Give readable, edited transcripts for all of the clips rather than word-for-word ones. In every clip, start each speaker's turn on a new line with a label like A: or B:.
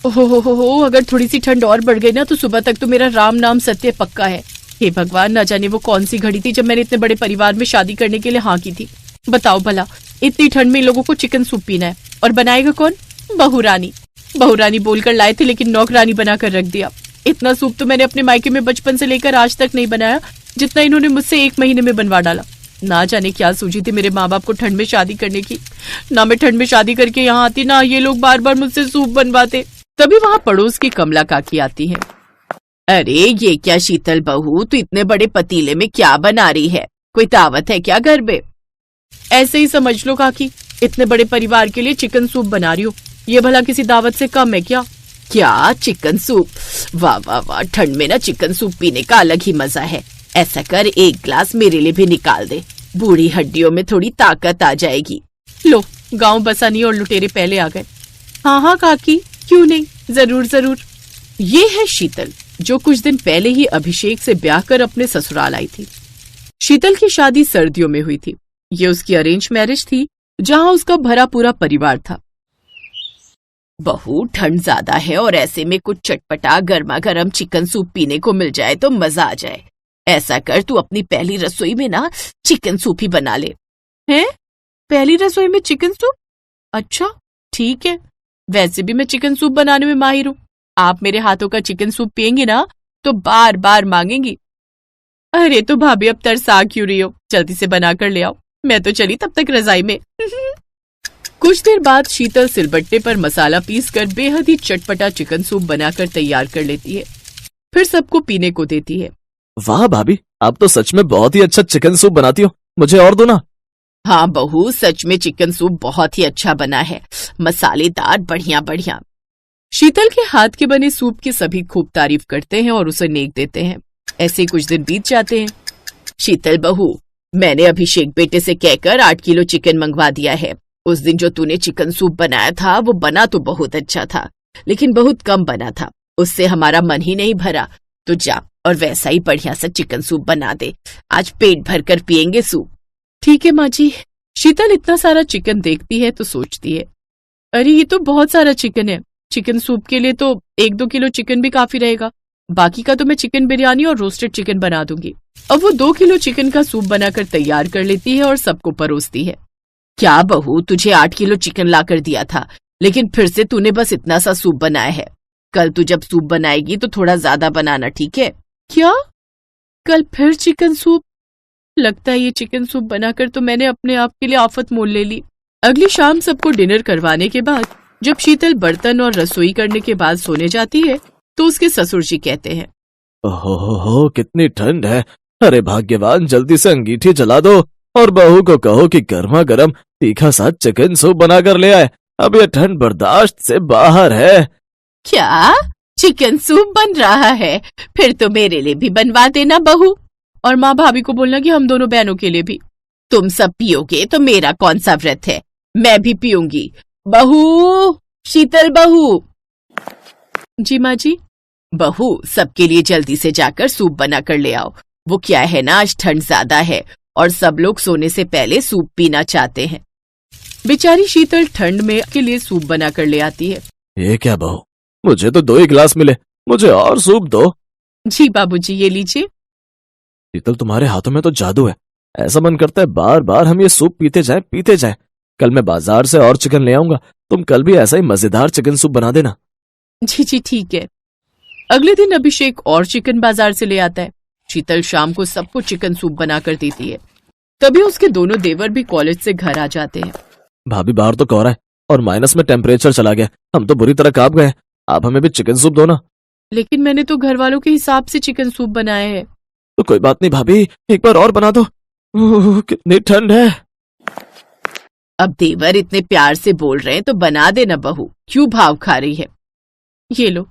A: ओहो, अगर थोड़ी सी ठंड और बढ़ गई ना तो सुबह तक तो मेरा राम नाम सत्य पक्का है। हे भगवान, ना जाने वो कौन सी घड़ी थी जब मैंने इतने बड़े परिवार में शादी करने के लिए हाँ की थी। बताओ भला, इतनी ठंड में इन लोगों को चिकन सूप पीना है, और बनाएगा कौन? बहू रानी बोलकर लाए थे, लेकिन नौकरानी बनाकर रख दिया। इतना सूप तो मैंने अपने मायके में बचपन से लेकर आज तक नहीं बनाया जितना इन्होंने मुझसे 1 महीने में बनवा डाला। ना जाने क्या सूझी थी मेरे माँ बाप को ठंड में शादी करने की। ना मैं ठंड में शादी करके यहाँ आती, ना ये लोग बार बार मुझसे सूप बनवाते। तभी वहाँ पड़ोस की कमला काकी आती है। अरे ये क्या शीतल बहू, तू इतने बड़े पतीले में क्या बना रही है? कोई दावत है क्या घर में? ऐसे ही समझ लो काकी, इतने बड़े परिवार के लिए चिकन सूप बना रही हूँ। ये भला किसी दावत से कम है क्या? क्या चिकन सूप? वाह वाह वाह, ठंड में ना चिकन सूप पीने का अलग ही मजा है। ऐसा कर, 1 ग्लास मेरे लिए भी निकाल दे, बूढ़ी हड्डियों में थोड़ी ताकत आ जाएगी। लो, गांव बसानी और लुटेरे पहले आ गए। हाँ काकी, क्यों नहीं, जरूर। ये है शीतल, जो कुछ दिन पहले ही अभिषेक से ब्याह कर अपने ससुराल आई थी। शीतल की शादी सर्दियों में हुई थी। ये उसकी अरेंज मैरिज थी, जहां उसका भरा पूरा परिवार था। बहू, ठंड ज्यादा है और ऐसे में कुछ चटपटा गर्मा गर्म चिकन सूप पीने को मिल जाए तो मजा आ जाए। ऐसा कर, तू अपनी पहली रसोई में ना चिकन सूप ही बना ले। हैं? पहली रसोई में चिकन सूप? अच्छा ठीक है, वैसे भी मैं चिकन सूप बनाने में माहिर हूँ। आप मेरे हाथों का चिकन सूप पियेंगी ना तो बार बार मांगेंगी। अरे तो भाभी, अब तरसा क्यों रही हो? जल्दी से बनाकर ले आओ, मैं तो चली तब तक रजाई में। कुछ देर बाद शीतल सिलबट्टे पर मसाला पीसकर बेहद ही चटपटा चिकन सूप बनाकर तैयार कर लेती है, फिर सबको पीने को देती है।
B: वाह भाभी, आप तो सच में बहुत ही अच्छा चिकन सूप बनाती हो, मुझे और दो ना।
A: हाँ बहू, सच में चिकन सूप बहुत ही अच्छा बना है, मसालेदार, बढ़िया। शीतल के हाथ के बने सूप की सभी खूब तारीफ करते हैं और उसे नेक देते हैं। ऐसे कुछ दिन बीत जाते हैं। शीतल बहू, मैंने अभिषेक बेटे से कहकर 8 किलो चिकन मंगवा दिया है। उस दिन जो तूने चिकन सूप बनाया था वो बना तो बहुत अच्छा था, लेकिन बहुत कम बना था, उससे हमारा मन ही नहीं भरा। तो जा और वैसा ही बढ़िया सा चिकन सूप बना दे, आज पेट भर कर पियेंगे सूप। ठीक है माँ जी। शीतल इतना सारा चिकन देखती है तो सोचती है, अरे ये तो बहुत सारा चिकन है, चिकन सूप के लिए तो 1-2 किलो चिकन भी काफी रहेगा। बाकी का तो मैं चिकन बिरयानी और रोस्टेड चिकन बना दूंगी। अब वो 2 किलो चिकन का सूप बनाकर तैयार कर लेती है और सबको परोसती है। क्या बहू, तुझे 8 किलो चिकन लाकर दिया था, लेकिन फिर से तूने बस इतना सा सूप बनाया है। कल तू जब सूप बनाएगी तो थोड़ा ज्यादा बनाना, ठीक है? क्या? कल फिर चिकन सूप? लगता है ये चिकन सूप बनाकर तो मैंने अपने आप के लिए आफत मोल ले ली। अगली शाम सबको डिनर करवाने के बाद जब शीतल बर्तन और रसोई करने के बाद सोने जाती है तो उसके ससुर जी कहते हैं,
B: ओहो, कितनी ठंड है। अरे भाग्यवान, जल्दी से अंगीठी जला दो और बहू को कहो कि गर्मा गर्म तीखा सा चिकन सूप बना कर ले आए। अब ये ठंड बर्दाश्त से बाहर है।
A: क्या चिकन सूप बन रहा है? फिर तो मेरे लिए भी बनवा देना बहू, और माँ भाभी को बोलना कि हम दोनों बहनों के लिए भी। तुम सब पियोगे तो मेरा कौन सा व्रत है, मैं भी पीऊंगी। बहू, शीतल बहू। जी माँ जी। बहू, सबके लिए जल्दी से जाकर सूप बना कर ले आओ। वो क्या है ना, आज ठंड ज्यादा है और सब लोग सोने से पहले सूप पीना चाहते हैं। बेचारी शीतल ठंड में के लिए सूप बना कर ले आती है।
B: ये क्या बहू, मुझे तो 2 ही गिलास मिले, मुझे और सूप दो।
A: जी बाबूजी, ये लीजिए।
B: शीतल, तुम्हारे हाथों में तो जादू है, ऐसा मन करता है बार बार हम ये सूप पीते जाएं। कल मैं बाजार से और चिकन ले आऊंगा, तुम कल भी ऐसा ही मजेदार चिकन सूप बना देना।
A: जी ठीक है। अगले दिन अभिषेक और चिकन बाजार से ले आता है। शीतल शाम को सबको चिकन सूप बनाकर देती है। तभी उसके दोनों देवर भी कॉलेज से घर आ जाते हैं।
B: भाभी, बाहर तो कोहरा है और माइनस में टेम्परेचर चला गया, हम तो बुरी तरह कांप गए। आप हमें भी चिकन सूप दो ना।
A: लेकिन मैंने तो घर वालों के हिसाब से चिकन सूप बनाया है।
B: तो कोई बात नहीं भाभी, एक बार और बना दो। कितनी ठंड है।
A: अब देवर इतने प्यार से बोल रहे हैं तो बना देना बहू, क्यों भाव खा रही है? ये लो,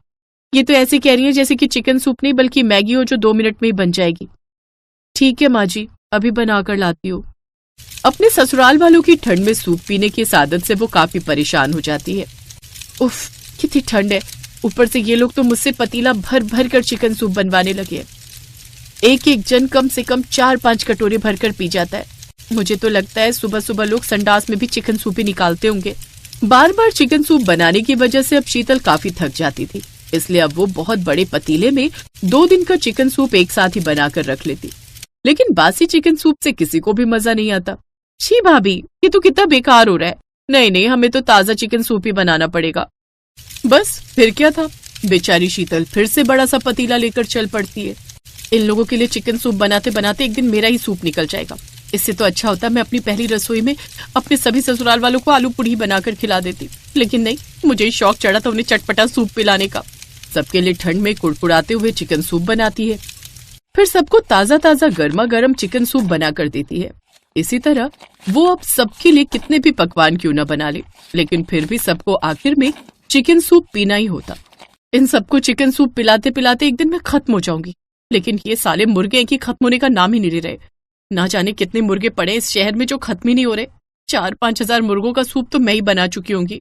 A: ये तो ऐसे कह रही है जैसे कि चिकन सूप नहीं बल्कि मैगी हो जो 2 मिनट में ही बन जाएगी। ठीक है माँ जी, अभी बनाकर लाती हूँ। अपने ससुराल वालों की ठंड में सूप पीने की इस आदत से वो काफी परेशान हो जाती है। उफ, कितनी ठंड है, ऊपर से ये लोग तो मुझसे पतीला भर भर कर चिकन सूप बनवाने लगे। एक जन कम से कम 4-5 कटोरे भरकर पी जाता है। मुझे तो लगता है सुबह सुबह लोग संडास में भी चिकन सूप ही निकालते होंगे। बार बार चिकन सूप बनाने की वजह से अब शीतल काफी थक जाती थी, इसलिए अब वो बहुत बड़े पतीले में 2 दिन का चिकन सूप एक साथ ही बनाकर रख लेती। लेकिन बासी चिकन सूप से किसी को भी मजा नहीं आता। छी भाभी, ये तो कितना बेकार हो रहा है। नहीं नहीं, हमें तो ताजा चिकन सूप ही बनाना पड़ेगा। बस फिर क्या था, बेचारी शीतल फिर से बड़ा सा पतीला लेकर चल पड़ती है। इन लोगों के लिए चिकन सूप बनाते बनाते एक दिन मेरा ही सूप निकल जाएगा। इससे तो अच्छा होता मैं अपनी पहली रसोई में अपने सभी ससुराल वालों को आलू पूड़ी बनाकर खिला देती। लेकिन नहीं, मुझे शौक चढ़ा था उन्हें चटपटा सूप पिलाने का। सबके लिए ठंड में कुड़कुड़ाते हुए चिकन सूप बनाती है, फिर सबको ताजा ताजा गर्मा गर्म चिकन सूप बना कर देती है। इसी तरह वो अब सबके लिए कितने भी पकवान क्यों न बना ले, लेकिन फिर भी सबको आखिर में चिकन सूप पीना ही होता। इन सबको चिकन सूप पिलाते पिलाते एक दिन मैं खत्म हो जाऊंगी। लेकिन ये साले मुर्गे हैं कि खत्म होने का नाम ही नहीं ले रहे। ना जाने कितने मुर्गे पड़े इस शहर में जो खत्म ही नहीं हो रहे। 4-5 हजार मुर्गों का सूप तो मैं ही बना चुकी होंगी।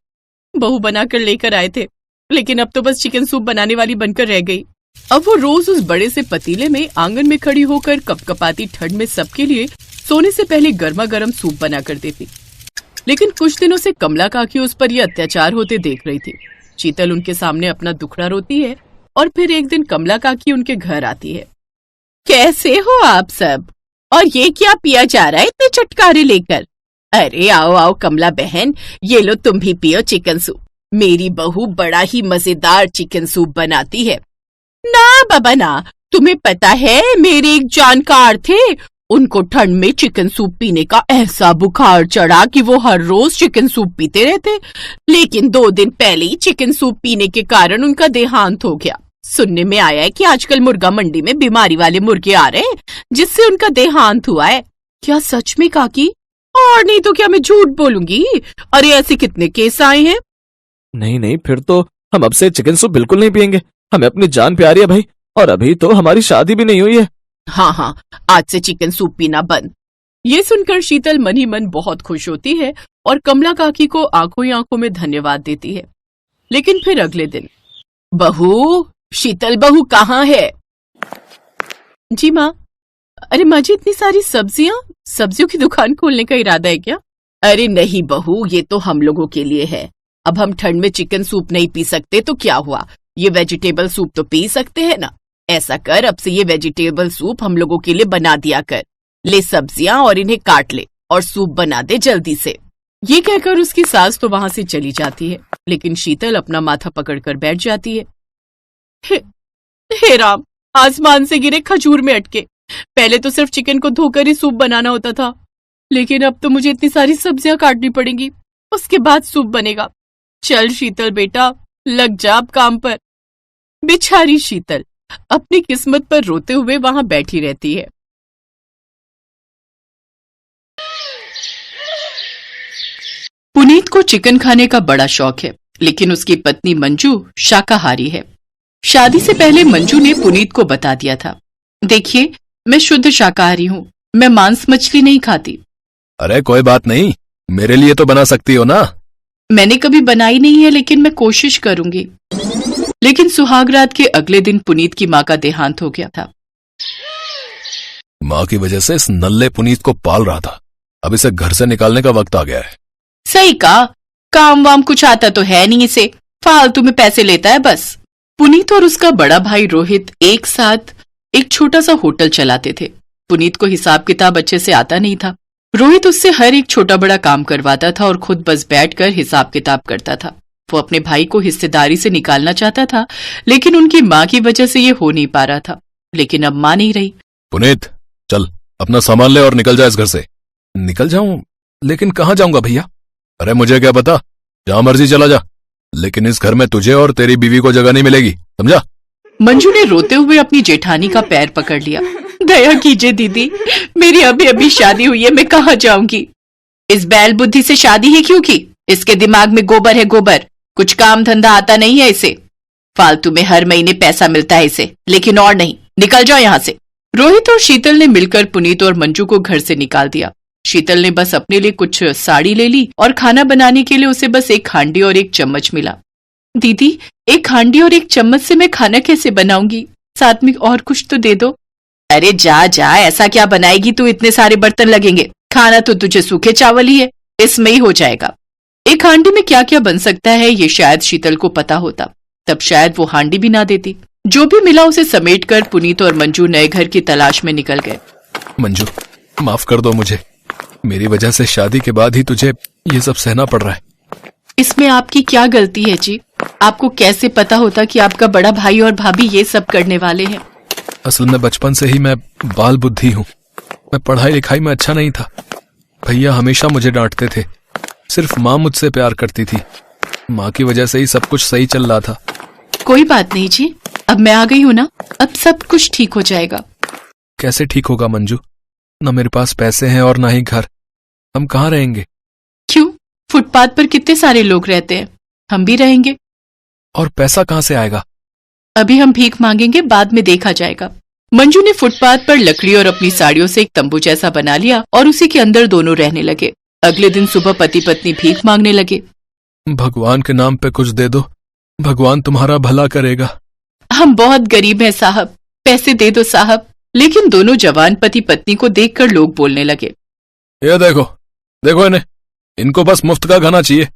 A: बहू बनाकर लेकर आए थे, लेकिन अब तो बस चिकन सूप बनाने वाली बनकर रह गई। अब वो रोज उस बड़े से पतीले में आंगन में खड़ी होकर कपकपाती ठंड में सबके लिए सोने से पहले गर्मा गर्म सूप बना कर देती। लेकिन कुछ दिनों से कमला काकी उस पर यह अत्याचार होते देख रही थी। शीतल उनके सामने अपना दुखड़ा रोती है और फिर एक दिन कमला काकी उनके घर आती है। कैसे हो आप सब, और ये क्या पिया जा रहा है इतने चटकारे लेकर? अरे आओ आओ कमला बहन, ये लो तुम भी पियो चिकन सूप। मेरी बहू बड़ा ही मजेदार चिकन सूप बनाती है। ना बाबा ना, तुम्हें पता है मेरे एक जानकार थे, उनको ठंड में चिकन सूप पीने का ऐसा बुखार चढ़ा कि वो हर रोज चिकन सूप पीते रहते। लेकिन 2 दिन पहले ही चिकन सूप पीने के कारण उनका देहांत हो गया। सुनने में आया है कि आजकल मुर्गा मंडी में बीमारी वाले मुर्गे आ रहे हैं, जिससे उनका देहांत हुआ है। क्या सच में काकी? और नहीं तो क्या मैं झूठ बोलूंगी? अरे ऐसे कितने केस आए हैं।
B: नहीं नहीं, फिर तो हम अब से चिकन सूप बिल्कुल नहीं पियेंगे। हमें अपनी जान प्यारी है भाई, और अभी तो हमारी शादी भी नहीं हुई है।
A: हाँ हाँ, आज से चिकन सूप पीना बंद। ये सुनकर शीतल मन ही मन बहुत खुश होती है और कमला काकी को आंखों ही आंखों में धन्यवाद देती है। लेकिन फिर अगले दिन, बहू, शीतल बहू कहाँ है? जी माँ। अरे माँ जी, इतनी सारी सब्जियों की दुकान खोलने का इरादा है क्या? अरे नहीं बहू, ये तो हम लोगों के लिए है। अब हम ठंड में चिकन सूप नहीं पी सकते तो क्या हुआ, ये वेजिटेबल सूप तो पी सकते हैं ना। ऐसा कर, अब से ये वेजिटेबल सूप हम लोगों के लिए बना दिया कर। ले सब्जियां और इन्हें काट ले और सूप बना दे जल्दी से। ये कहकर उसकी सास तो वहां से चली जाती है, लेकिन शीतल अपना माथा पकड़कर बैठ जाती है। हे राम, आसमान से गिरे खजूर में अटके। पहले तो सिर्फ चिकन को धोकर ही सूप बनाना होता था, लेकिन अब तो मुझे इतनी सारी सब्जियां काटनी पड़ेंगी, उसके बाद सूप बनेगा। चल शीतल बेटा, लग जा अब काम पर। बेचारी शीतल अपनी किस्मत पर रोते हुए वहां बैठी रहती है। पुनीत को चिकन खाने का बड़ा शौक है, लेकिन उसकी पत्नी मंजू शाकाहारी है। शादी से पहले मंजू ने पुनीत को बता दिया था, देखिए मैं शुद्ध शाकाहारी हूँ, मैं मांस मछली नहीं खाती।
C: अरे कोई बात नहीं, मेरे लिए तो बना सकती हो ना।
A: मैंने कभी बनाई नहीं है, लेकिन मैं कोशिश करूंगी। लेकिन सुहागरात के अगले दिन पुनीत की माँ का देहांत हो गया था।
C: माँ की वजह से इस नल्ले पुनीत को पाल रहा था, अब इसे घर से निकालने का वक्त आ गया है।
A: सही कहा, काम वाम कुछ आता तो है नहीं इसे, फालतू में पैसे लेता है बस। पुनीत और उसका बड़ा भाई रोहित एक साथ एक छोटा सा होटल चलाते थे। पुनीत को हिसाब किताब अच्छे से आता नहीं था। रोहित उससे हर एक छोटा बड़ा काम करवाता था और खुद बस बैठकर हिसाब किताब करता था। वो अपने भाई को हिस्सेदारी से निकालना चाहता था, लेकिन उनकी माँ की वजह से ये हो नहीं पा रहा था। लेकिन अब माँ नहीं रही।
C: पुनीत चल अपना सामान ले और निकल जा इस घर से। निकल जाऊं? लेकिन कहाँ जाऊंगा भैया? अरे मुझे क्या पता, जहां मर्जी चला जा, लेकिन इस घर में तुझे और तेरी बीवी को जगह नहीं मिलेगी, समझा?
A: मंजू ने रोते हुए अपनी जेठानी का पैर पकड़ लिया। दया कीजिए दीदी, मेरी अभी अभी शादी हुई है, मैं कहाँ जाऊंगी? इस बैल बुद्धि से शादी ही क्यों की? इसके दिमाग में गोबर है गोबर, कुछ काम धंधा आता नहीं है इसे। फालतू में हर महीने पैसा मिलता है इसे, लेकिन और नहीं। निकल जाओ यहाँ से। रोहित और शीतल ने मिलकर पुनीत और मंजू को घर से निकाल दिया। शीतल ने बस अपने लिए कुछ साड़ी ले ली और खाना बनाने के लिए उसे बस एक हांडी और एक चम्मच मिला। दीदी, एक हांडी और एक चम्मच से मैं खाना कैसे बनाऊंगी? साथ में और कुछ तो दे दो। अरे जा जा, ऐसा क्या बनाएगी तू, इतने सारे बर्तन लगेंगे। खाना तो तुझे सूखे चावल ही है, इसमें ही हो जाएगा। एक हांडी में क्या क्या बन सकता है ये शायद शीतल को पता होता, तब शायद वो हांडी भी ना देती। जो भी मिला उसे समेटकर पुनीत और मंजू नए घर की तलाश में निकल गए।
C: मंजू, माफ कर दो मुझे। मेरी वजह से शादी के बाद ही तुझे ये सब सहना पड़ रहा है।
A: इसमें आपकी क्या गलती है जी? आपको कैसे पता होता कि आपका बड़ा भाई और भाभी ये सब करने वाले हैं?
C: असल में बचपन से ही मैं बाल बुद्धि हूँ। मैं पढ़ाई लिखाई में अच्छा नहीं था। भैया हमेशा मुझे डांटते थे। सिर्फ माँ मुझसे प्यार करती थी। माँ की वजह से ही सब कुछ सही चल रहा था।
A: कोई बात नहीं जी, अब मैं आ गई हूँ ना, अब सब कुछ ठीक हो जाएगा।
C: कैसे ठीक होगा मंजू? न मेरे पास पैसे हैं और ना ही घर। हम कहाँ रहेंगे?
A: क्यों? फुटपाथ पर कितने सारे लोग रहते हैं, हम भी रहेंगे।
C: और पैसा कहाँ से आएगा?
A: अभी हम भीख मांगेंगे, बाद में देखा जाएगा। मंजू ने फुटपाथ पर लकड़ी और अपनी साड़ियों से एक तंबू जैसा बना लिया और उसी के अंदर दोनों रहने लगे। अगले दिन सुबह पति पत्नी भीख मांगने लगे।
C: भगवान के नाम पे कुछ दे दो, भगवान तुम्हारा भला करेगा।
A: हम बहुत गरीब हैं साहब, पैसे दे दो साहब। लेकिन दोनों जवान पति पत्नी को देखकर लोग बोलने लगे,
C: ये देखो देखो इन्हें, इनको बस मुफ्त का खाना चाहिए।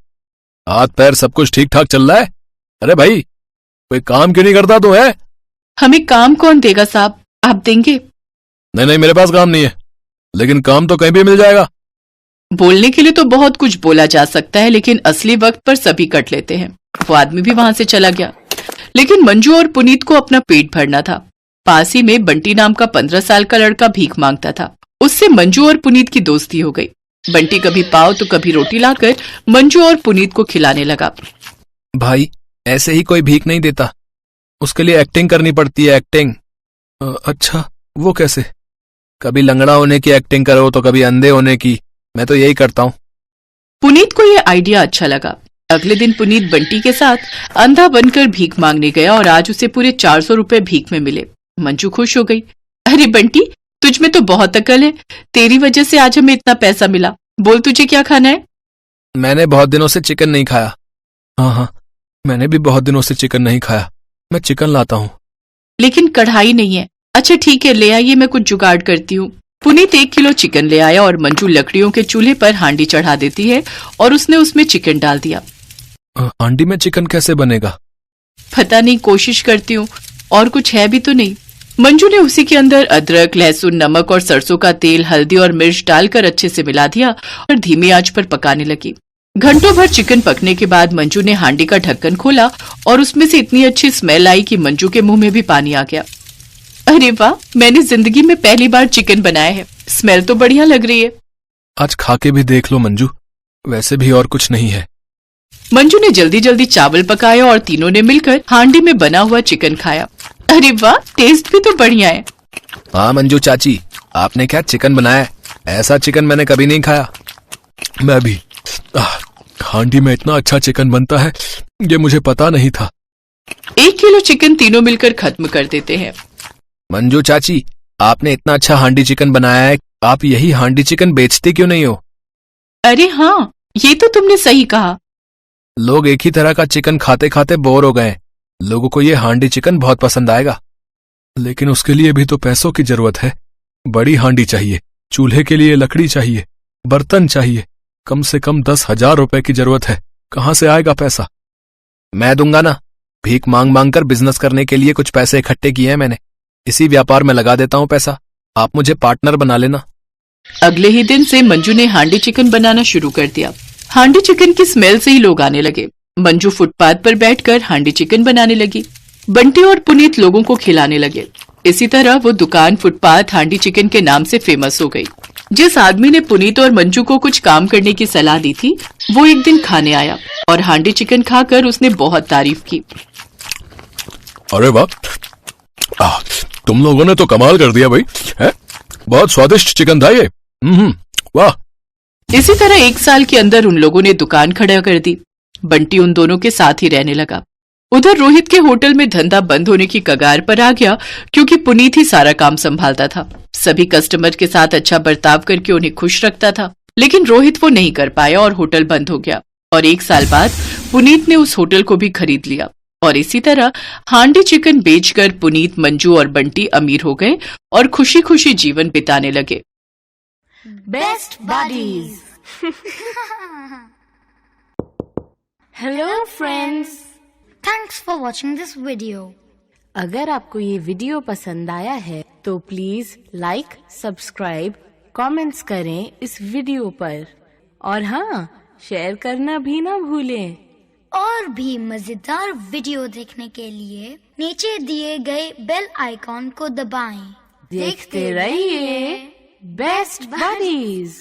C: हाथ पैर सब कुछ ठीक ठाक चल रहा है। अरे भाई, कोई काम क्यों नहीं करता तू है?
A: हमें काम कौन देगा साहब, आप देंगे?
C: नहीं नहीं, मेरे पास काम नहीं है, लेकिन काम तो कहीं भी मिल जाएगा।
A: बोलने के लिए तो बहुत कुछ बोला जा सकता है, लेकिन असली वक्त पर सभी कट लेते हैं। वो आदमी भी वहां से चला गया। लेकिन मंजू और पुनीत को अपना पेट भरना था। पास ही में बंटी नाम का 15 साल का लड़का भीख मांगता था। उससे मंजू और पुनीत की दोस्ती हो गई। बंटी कभी पाव तो कभी रोटी लाकर मंजू और पुनीत को खिलाने लगा।
C: भाई, ऐसे ही कोई भीख नहीं देता, उसके लिए एक्टिंग करनी पड़ती है। एक्टिंग? अच्छा, वो कैसे? कभी लंगड़ा होने की एक्टिंग करो तो कभी अंधे होने की। मैं तो यही करता हूँ।
A: पुनीत को यह आइडिया अच्छा लगा। अगले दिन पुनीत बंटी के साथ अंधा बनकर भीख मांगने गया और आज उसे पूरे 400 रुपए भीख में मिले। मंजू खुश हो गई। अरे बंटी, तुझ में तो बहुत अकल है, तेरी वजह से आज हमें इतना पैसा मिला। बोल तुझे क्या खाना है?
C: मैंने बहुत दिनों से चिकन नहीं खाया। हाँ, मैंने भी बहुत दिनों से चिकन नहीं खाया। मैं चिकन लाता हूँ।
A: लेकिन कढ़ाई नहीं है। अच्छा ठीक है, ले आइए, मैं कुछ जुगाड़ करती हूँ। पुनीत 1 किलो चिकन ले आया और मंजू लकड़ियों के चूल्हे पर हांडी चढ़ा देती है और उसने उसमें चिकन डाल दिया।
C: हांडी में चिकन कैसे बनेगा?
A: पता नहीं, कोशिश करती हूँ। और कुछ है भी तो नहीं। मंजू ने उसी के अंदर अदरक, लहसुन, नमक और सरसों का तेल, हल्दी और मिर्च डालकर अच्छे से मिला दिया और धीमी आंच पर पकाने लगी। घंटों भर चिकन पकने के बाद मंजू ने हांडी का ढक्कन खोला और उसमें से इतनी अच्छी स्मेल आई कि मंजू के मुंह में भी पानी आ गया। अरे वाह, मैंने जिंदगी में पहली बार चिकन बनाया है। स्मेल तो बढ़िया लग रही है।
C: आज खा के भी देख लो मंजू, वैसे भी और कुछ नहीं है।
A: मंजू ने जल्दी जल्दी चावल पकाया और तीनों ने मिलकर हांडी में बना हुआ चिकन खाया। अरे वाह, टेस्ट भी तो बढ़िया है।
C: हाँ मंजू चाची, आपने क्या चिकन बनाया है? ऐसा चिकन मैंने कभी नहीं खाया। मैं भी। हांडी में इतना अच्छा चिकन बनता है, ये मुझे पता नहीं था।
A: 1 किलो चिकन तीनों मिलकर खत्म कर देते हैं।
C: मंजू चाची, आपने इतना अच्छा हांडी चिकन बनाया है, आप यही हांडी चिकन बेचते क्यों नहीं हो?
A: अरे हाँ, ये तो तुमने सही कहा।
C: लोग एक ही तरह का चिकन खाते खाते बोर हो गए। लोगों को ये हांडी चिकन बहुत पसंद आएगा, लेकिन उसके लिए भी तो पैसों की जरूरत है। बड़ी हांडी चाहिए, चूल्हे के लिए लकड़ी चाहिए, बर्तन चाहिए। कम से कम 10,000 रुपए की जरूरत है। कहाँ से आएगा पैसा? मैं दूंगा ना। भीख मांग मांग कर बिजनेस करने के लिए कुछ पैसे इकट्ठे किए हैं मैंने। इसी व्यापार में लगा देता हूँ पैसा। आप मुझे पार्टनर बना लेना।
A: अगले ही दिन से मंजू ने हांडी चिकन बनाना शुरू कर दिया। हांडी चिकन की स्मेल से ही लोग आने लगे। मंजू फुटपाथ पर बैठकर हांडी चिकन बनाने लगी। बंटी और पुनीत लोगों को खिलाने लगे। इसी तरह वो दुकान फुटपाथ हांडी चिकन के नाम से फेमस हो गई। जिस आदमी ने पुनीत और मंजू को कुछ काम करने की सलाह दी थी, वो एक दिन खाने आया और हांडी चिकन खाकर उसने बहुत तारीफ की।
C: अरे वाह, तुम लोगों ने तो कमाल कर दिया भाई, है? बहुत स्वादिष्ट चिकन था ये। वाह।
A: इसी तरह 1 साल के अंदर उन लोगों ने दुकान खड़ा कर दी। बंटी उन दोनों के साथ ही रहने लगा। उधर रोहित के होटल में धंधा बंद होने की कगार पर आ गया, क्योंकि पुनीत ही सारा काम संभालता था। सभी कस्टमर के साथ अच्छा बर्ताव करके उन्हें खुश रखता था। लेकिन रोहित वो नहीं कर पाया और होटल बंद हो गया। और 1 साल बाद पुनीत ने उस होटल को भी खरीद लिया। और इसी तरह हांडी चिकन बेचकर पुनीत, मंजू और बंटी अमीर हो गए और खुशी खुशी जीवन बिताने लगे।
D: Best buddies. Hello friends,
E: Thanks for watching this video.
D: अगर आपको ये वीडियो पसंद आया है तो प्लीज लाइक, सब्सक्राइब, कमेंट्स करें इस वीडियो पर और हाँ, शेयर करना भी ना भूलें।
E: और भी मजेदार वीडियो देखने के लिए नीचे दिए गए बेल आइकॉन को दबाएं।
D: देखते रहिए बेस्ट बडीज।